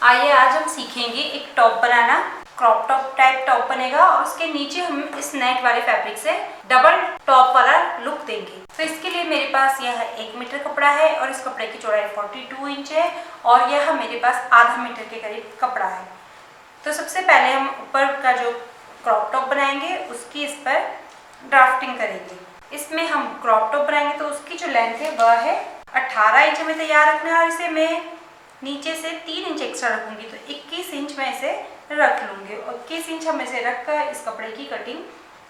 आइए आज हम सीखेंगे एक टॉप बनाना। क्रॉप टॉप टाइप टॉप बनेगा और उसके नीचे हम इस नेट वाले फैब्रिक से डबल टॉप वाला लुक देंगे। तो इसके लिए मेरे पास यह 1 मीटर कपड़ा है और इस कपड़े की चौड़ाई 42 इंच है और यह मेरे पास आधा मीटर के करीब कपड़ा है। तो सबसे पहले हम ऊपर का जो क्रॉप टॉप बनाएंगे उसकी इस पर ड्राफ्टिंग करेंगे। इसमें हम क्रॉप टॉप बनाएंगे तो उसकी जो लेंथ है वह है 18 इंच में तैयार रखना है और इसे मैं नीचे से 3 इंच एक्स्ट्रा रखूंगी तो 21 इंच में इसे रख लूंगी और 21 इंच हम इसे रख कर इस कपड़े की कटिंग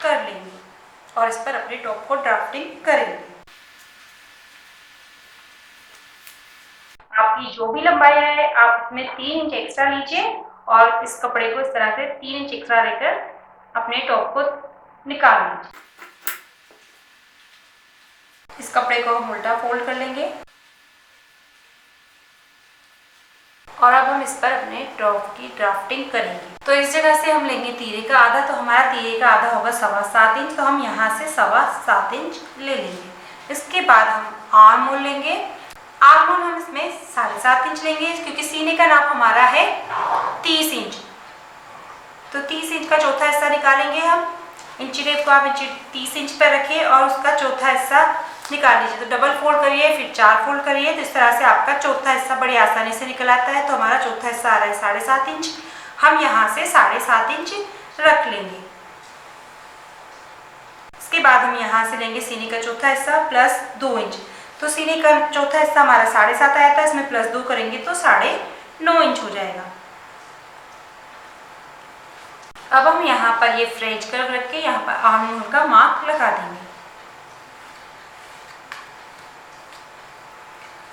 कर लेंगे और इस पर अपने टॉप को ड्राफ्टिंग करेंगे। आपकी जो भी लंबाई है आप इसमें 3 इंच एक्स्ट्रा लीजिए और इस कपड़े को इस तरह से 3 इंच एक्स्ट्रा लेकर अपने टॉप को निकाल लीजिए। इस कपड़े को हम उल्टा फोल्ड कर लेंगे और अब हम इस पर अपने टॉप की ड्राफ्टिंग करेंगे। तो इस जगह से हम लेंगे तीरे का आधा, तो हमारा तीरे का आधा होगा 7.25 इंच, तो हम यहाँ से 7.25 इंच ले लेंगे। इसके बाद हम आर्म होल लेंगे। आर्म होल हम इसमें 7.5 इंच लेंगे क्योंकि सीने का नाप हमारा है 30 इंच, तो 30 इंच का चौथा हिस्सा निकालेंगे हम। इंची टेप को आप इंची 30 इंच पर रखिए और उसका चौथा हिस्सा निकाल लीजिए। तो डबल फोल्ड करिए, फिर 4 फोल्ड करिए, तो इस तरह से आपका चौथा हिस्सा बड़ी आसानी से निकल आता है। तो हमारा चौथा हिस्सा आ रहा है 7.5 इंच, हम यहाँ से 7.5 इंच रख लेंगे। इसके बाद हम यहाँ से लेंगे सीने का चौथा हिस्सा प्लस 2 इंच, तो सीने का चौथा हिस्सा हमारा 7.5 आया था, इसमें प्लस 2 करेंगे तो 9.5 इंच हो जाएगा। अब हम यहाँ पर ये फ्रेंच कर्व रख के यहाँ पर आर्म होल का मार्क लगा देंगे।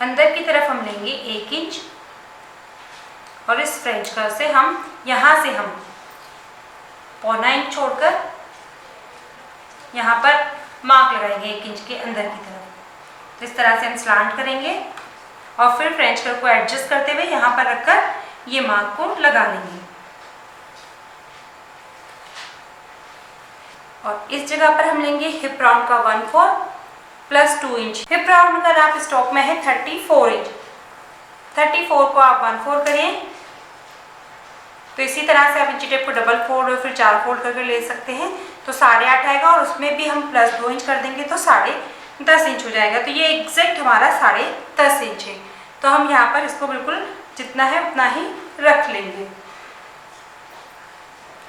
अंदर की तरफ हम लेंगे 1 इंच और इस फ्रेंच कर्व से हम यहाँ से हम 0.25 इंच छोड़कर यहाँ पर मार्क लगाएंगे 1 इंच के अंदर की तरफ। तो इस तरह से हम स्लांट करेंगे और फिर फ्रेंच कर्व को एडजस्ट करते हुए यहाँ पर रखकर ये मार्क को लगा लेंगे और इस जगह पर हम लेंगे हिप राउंड का 1/4 प्लस 2 इंच। हिप राउंड का नाप स्टॉक में है 34 इंच, 34 को आप 1/4 करें। तो इसी तरह से आप इंची टेप को डबल फोल्ड और फिर 4 फोल्ड करके ले सकते हैं, तो 8.5 आएगा और उसमें भी हम प्लस 2 इंच कर देंगे तो 10.5 इंच हो जाएगा। तो ये एग्जैक्ट हमारा 10.5 इंच है। तो हम यहाँ पर इसको बिल्कुल जितना है उतना ही रख लेंगे।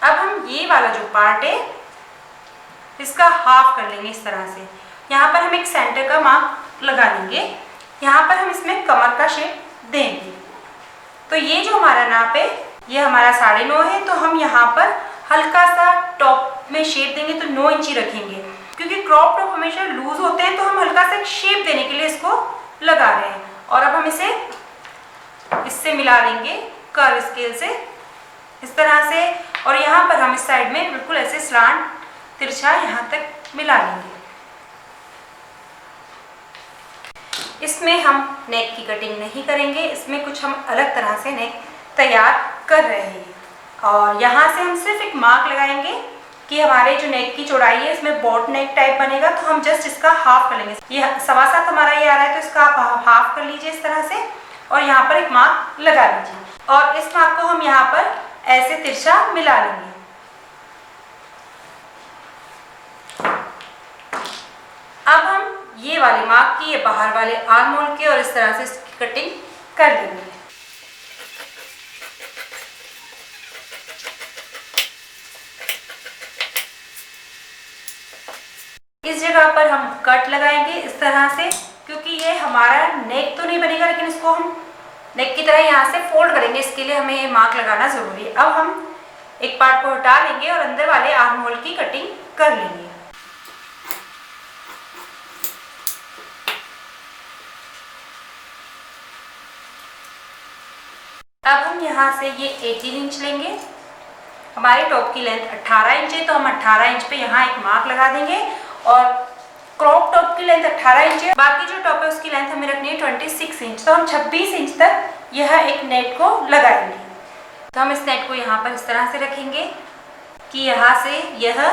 अब हम ये वाला जो पार्ट है इसका हाफ कर लेंगे इस तरह से। यहाँ पर हम एक सेंटर का मार्क लगा लेंगे, यहाँ पर हम इसमें कमर का शेप देंगे। तो ये जो हमारा नाप है ये हमारा 9.5 है, तो हम यहाँ पर हल्का सा टॉप में शेप देंगे तो 9 इंच ही रखेंगे क्योंकि क्रॉप टॉप हमेशा लूज होते हैं, तो हम हल्का सा एक शेप देने के लिए इसको लगा रहे हैं। और अब हम इसे इससे मिला लेंगे कर्व स्केल से इस तरह से और यहाँ पर हम इस साइड में बिल्कुल ऐसे स्लांट तिरछा यहाँ तक मिला लेंगे। इसमें हम नेक की कटिंग नहीं करेंगे, इसमें कुछ हम अलग तरह से नेक तैयार कर रहे हैं और यहाँ से हम सिर्फ एक मार्क लगाएंगे कि हमारे जो नेक की चौड़ाई है इसमें बोट नेक टाइप बनेगा, तो हम जस्ट इसका हाफ कर लेंगे। ये 7.25 हमारा ये आ रहा है, तो इसका आप हाफ कर लीजिए इस तरह से और यहाँ पर एक मार्क लगा लीजिए और इस मार्क को हम यहाँ पर ऐसे तिरछा मिला लेंगे। अब हम ये वाले मार्क की ये बाहर वाले आर्म होल के और इस तरह से इसकी कटिंग कर लेंगे। इस जगह पर हम कट लगाएंगे इस तरह से क्योंकि ये हमारा नेक तो नहीं बनेगा लेकिन इसको हम नेक की तरह यहाँ से फोल्ड करेंगे, इसके लिए हमें ये मार्क लगाना जरूरी है। अब हम एक पार्ट को हटा लेंगे और अंदर वाले आर्म होल की कटिंग कर लेंगे। अब हम यहाँ से ये 18 इंच लेंगे। हमारे टॉप की लेंथ 18 इंच है, तो हम 18 इंच पे यहाँ एक मार्क लगा देंगे और क्रॉप टॉप की लेंथ 18 इंच है, बाकी जो टॉप है उसकी लेंथ हमें रखनी है 26 इंच, तो हम 26 इंच तक यह एक नेट को लगाएंगे। तो हम इस नेट को यहाँ पर इस तरह से रखेंगे कि यहाँ से यह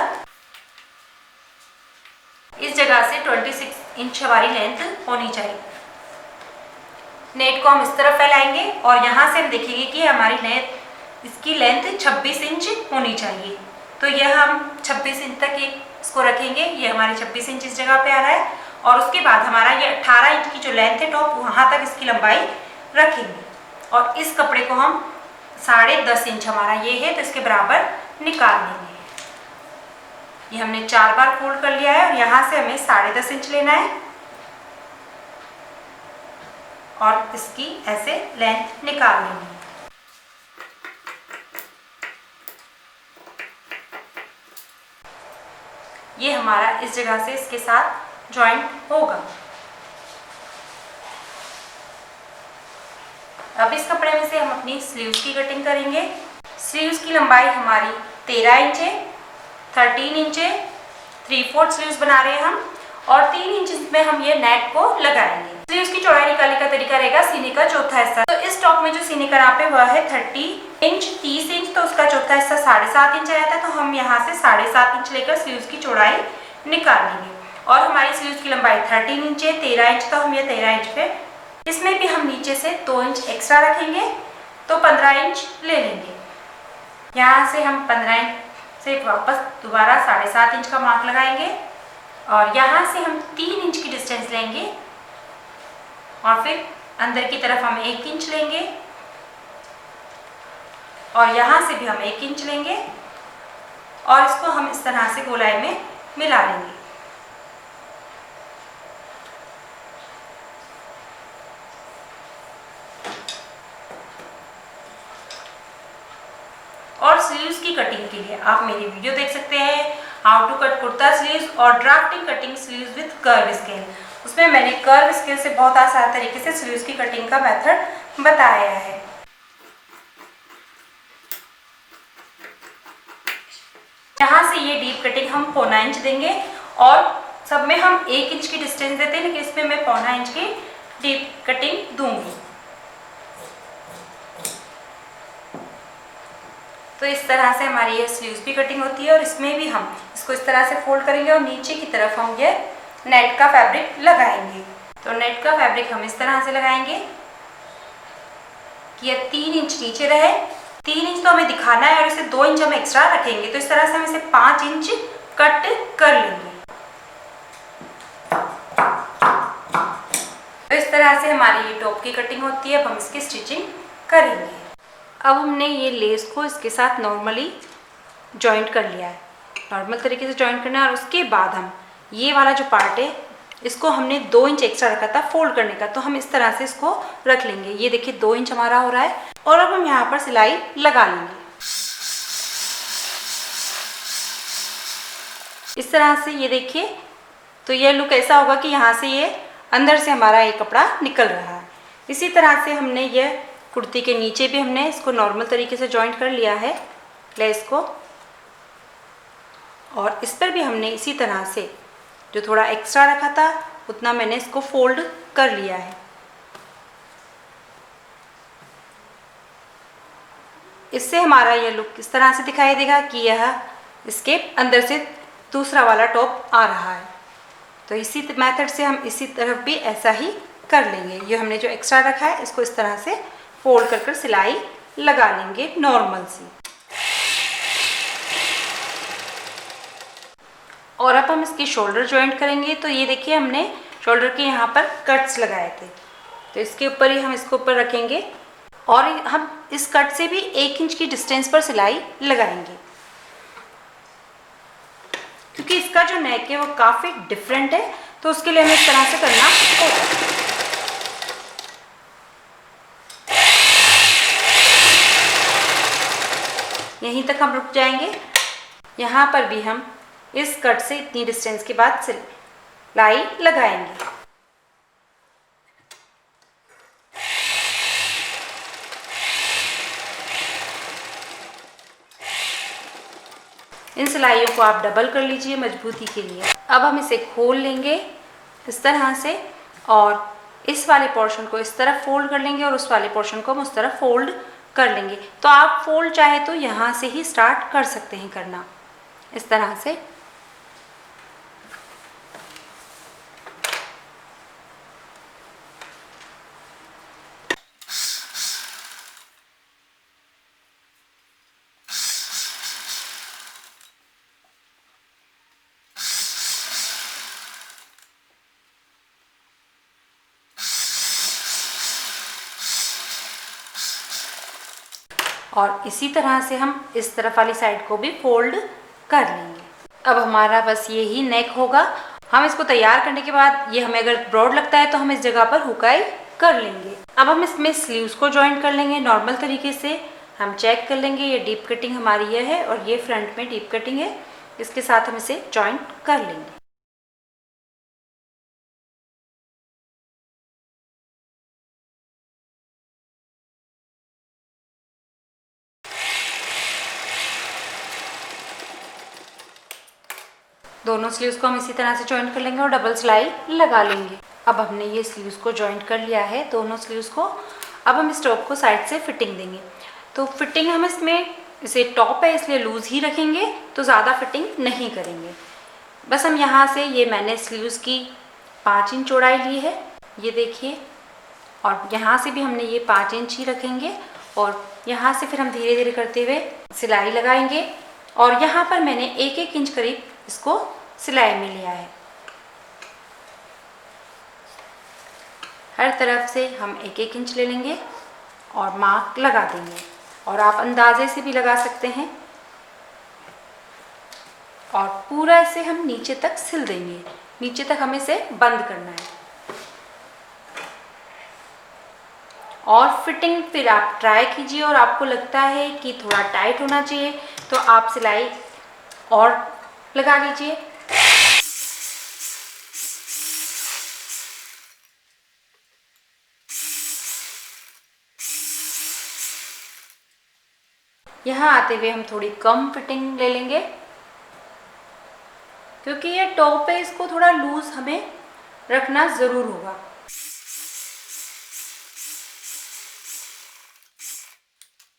इस जगह से 26 इंच हमारी लेंथ होनी चाहिए। नेट को हम इस तरफ फैलाएंगे और यहाँ से हम देखेंगे कि हमारी नेट इसकी लेंथ 26 इंच होनी चाहिए। तो यह हम 26 इंच तक इसको रखेंगे। ये हमारे 26 इंच इस जगह पे आ रहा है और उसके बाद हमारा ये 18 इंच की जो लेंथ है टॉप, वहाँ तक इसकी लंबाई रखेंगे और इस कपड़े को हम 10.5 इंच हमारा ये है तो इसके बराबर निकाल लेंगे। ये हमने 4 बार फोल्ड कर लिया है और यहाँ से हमें 10.5 इंच लेना है और इसकी ऐसे लेंथ निकाल लेंगे। ये हमारा इस जगह से इसके साथ जॉइंट होगा। अब इस कपड़े में से हम अपनी स्लीव्स की कटिंग करेंगे। स्लीव्स की लंबाई हमारी 13 इंच है, 13 इंच है, 3/4 स्लीव्स बना रहे हैं हम और 3 इंच में हम ये नेट को लगाएंगे। स्लीव्स की चौड़ाई निकालने का तरीका रहेगा सीने का चौथा हिस्सा। तो इस टॉप में जो सीने का नाप है वह है 30 इंच, 30 इंच, तो उसका चौथा हिस्सा 7.5 इंच आया था। तो हम यहाँ से 7.5 इंच लेकर स्लीव्स की चौड़ाई निकाल लेंगे और हमारी स्लीव्स की लंबाई 13 इंच है, 13 इंच, तो हम ये 13 इंच पे इसमें भी हम नीचे से 2 इंच एक्स्ट्रा रखेंगे तो 15 इंच ले लेंगे। यहाँ से हम 15 इंच से वापस दोबारा 7.5 इंच का मार्क लगाएंगे और यहाँ से हम 3 इंच की डिस्टेंस लेंगे और फिर अंदर की तरफ हम 1 इंच लेंगे और यहाँ से भी हम 1 इंच लेंगे और इसको हम इस तरह से गोलाई में मिला लेंगे। और स्लीव्स की कटिंग के लिए आप मेरी वीडियो देख सकते हैं, how to cut kurta sleeves और drafting cutting sleeves with curve scale. उसमें मैंने कर्व स्केल से बहुत आसान तरीके से स्लीव्स की कटिंग का मेथड बताया है। यहाँ से ये डीप कटिंग हम 1/4 इंच देंगे और सब में हम 1 इंच की डिस्टेंस देते हैं, लेकिन इसमें मैं 1/4 इंच की डीप कटिंग दूंगी। तो इस तरह से हमारी ये स्लीव्स भी कटिंग होती है और इसमें भी हम इसको इस तरह से फोल्ड करेंगे और नीचे की तरफ हम ये नेट का फैब्रिक लगाएंगे। तो नेट का फैब्रिक हम इस तरह से लगाएंगे कि ये 3 इंच नीचे रहे। 3 इंच तो हमें दिखाना है और इसे 2 इंच हम एक्स्ट्रा रखेंगे, तो इस तरह से हम इसे 5 इंच कट कर लेंगे। तो इस तरह से हमारी ये टॉप की कटिंग होती है। अब हम इसकी स्टिचिंग करेंगे। अब हमने ये लेस को इसके साथ नॉर्मली जॉइंट कर लिया है, नॉर्मल तरीके से जॉइंट करना है और उसके बाद हम ये वाला जो पार्ट है इसको हमने 2 इंच एक्स्ट्रा रखा था फोल्ड करने का, तो हम इस तरह से इसको रख लेंगे। ये देखिए 2 इंच हमारा हो रहा है और अब हम यहाँ पर सिलाई लगा लेंगे। इस तरह से ये देखिए, तो ये लुक ऐसा होगा कि यहाँ से ये अंदर से हमारा ये कपड़ा निकल रहा है। इसी तरह से हमने ये कुर्ती के नीचे भी हमने इसको नॉर्मल तरीके से जॉइंट कर लिया है लेस को और इस पर भी हमने इसी तरह से जो थोड़ा एक्स्ट्रा रखा था उतना मैंने इसको फोल्ड कर लिया है। इससे हमारा ये लुक इस तरह से दिखाई देगा कि यह इसके अंदर से दूसरा वाला टॉप आ रहा है। तो इसी मेथड से हम इसी तरफ भी ऐसा ही कर लेंगे। ये हमने जो एक्स्ट्रा रखा है इसको इस तरह से फोल्ड कर कर सिलाई लगा लेंगे नॉर्मल सी। और अब हम इसकी शोल्डर जॉइंट करेंगे। तो ये देखिए हमने शोल्डर के यहाँ पर कट्स लगाए थे, तो इसके ऊपर ही हम इसको ऊपर रखेंगे और हम इस कट से भी 1 इंच की डिस्टेंस पर सिलाई लगाएंगे, क्योंकि इसका जो नेक है वो काफ़ी डिफरेंट है, तो उसके लिए हमें इस तरह से करना होगा। यहीं तक हम रुक जाएंगे। यहाँ पर भी हम इस कट से इतनी डिस्टेंस के बाद सिलाई लगाएंगे। इन सिलाइयों को आप डबल कर लीजिए मजबूती के लिए। अब हम इसे खोल लेंगे इस तरह से और इस वाले पोर्शन को इस तरफ फोल्ड कर लेंगे और उस वाले पोर्शन को हम उस तरफ फोल्ड कर लेंगे। तो आप फोल्ड चाहे तो यहाँ से ही स्टार्ट कर सकते हैं करना, इस तरह से। और इसी तरह से हम इस तरफ वाली साइड को भी फोल्ड कर लेंगे। अब हमारा बस यही नेक होगा। हम इसको तैयार करने के बाद ये हमें अगर ब्रॉड लगता है तो हम इस जगह पर हुकाई कर लेंगे। अब हम इसमें स्लीव्स को जॉइन कर लेंगे नॉर्मल तरीके से। हम चेक कर लेंगे, ये डीप कटिंग हमारी ये है और ये फ्रंट में डीप कटिंग है, इसके साथ हम इसे जॉइन कर लेंगे। दोनों स्लीव्स को हम इसी तरह से जॉइन कर लेंगे और डबल सिलाई लगा लेंगे। अब हमने ये स्लीव्स को जॉइंट कर लिया है दोनों स्लीव्स को। अब हम इस टॉप को साइड से फिटिंग देंगे। तो फिटिंग हम इसमें, इसे टॉप है इसलिए लूज़ ही रखेंगे, तो ज़्यादा फिटिंग नहीं करेंगे। बस हम यहाँ से, ये मैंने स्लीव्स की 5 इंच चौड़ाई ली है, ये देखिए, और यहाँ से भी हमने ये 5 इंच ही रखेंगे और यहाँ से फिर हम धीरे धीरे करते हुए सिलाई लगाएंगे। और यहाँ पर मैंने 1-1 इंच करीब इसको सिलाई में लिया है। हर तरफ से हम 1-1 इंच ले लेंगे और मार्क लगा देंगे, और आप अंदाजे से भी लगा सकते हैं। और पूरा इसे हम नीचे तक सिल देंगे, नीचे तक हमें इसे बंद करना है। और फिटिंग फिर आप ट्राई कीजिए, और आपको लगता है कि थोड़ा टाइट होना चाहिए तो आप सिलाई और लगा लीजिए। यहाँ आते हुए हम थोड़ी कम फिटिंग ले लेंगे, क्योंकि ये टॉप है, इसको थोड़ा लूज हमें रखना ज़रूर होगा।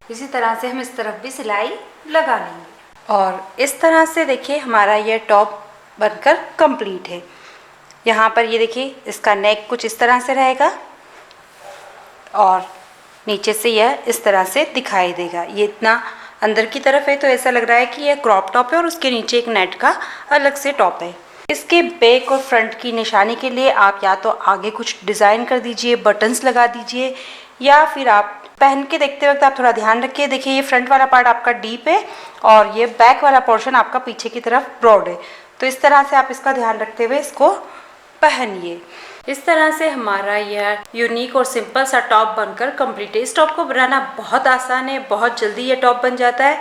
इसी तरह से हम इस तरफ भी सिलाई लगा लेंगे। और इस तरह से देखिए हमारा ये टॉप बनकर कंप्लीट है। यहाँ पर ये देखिए इसका नेक कुछ इस तरह से रहेगा और नीचे से यह इस तरह से दिखाई देगा। ये इतना अंदर की तरफ है तो ऐसा लग रहा है कि यह क्रॉप टॉप है और उसके नीचे एक नेट का अलग से टॉप है। इसके बैक और फ्रंट की निशानी के लिए आप या तो आगे कुछ डिज़ाइन कर दीजिए, बटन्स लगा दीजिए, या फिर आप पहन के देखते वक्त आप थोड़ा ध्यान रखिए। देखिए ये फ्रंट वाला पार्ट आपका डीप है और ये बैक वाला पोर्शन आपका पीछे की तरफ ब्रॉड है, तो इस तरह से आप इसका ध्यान रखते हुए इसको पहनिए। इस तरह से हमारा यह यूनिक और सिंपल सा टॉप बनकर कंप्लीट है। इस टॉप को बनाना बहुत आसान है, बहुत जल्दी ये टॉप बन जाता है।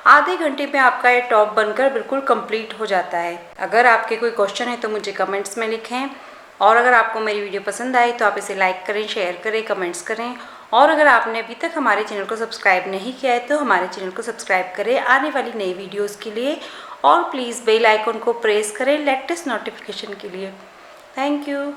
आधे घंटे में आपका ये टॉप बनकर बिल्कुल कंप्लीट हो जाता है। अगर आपके कोई क्वेश्चन है तो मुझे कमेंट्स में लिखें, और अगर आपको मेरी वीडियो पसंद आई तो आप इसे लाइक करें, शेयर करें, कमेंट्स करें। और अगर आपने अभी तक हमारे चैनल को सब्सक्राइब नहीं किया है तो हमारे चैनल को सब्सक्राइब करें आने वाली नई वीडियोज़ के लिए, और प्लीज़ बेल आइकन को प्रेस करें लेटेस्ट नोटिफिकेशन के लिए। Thank you.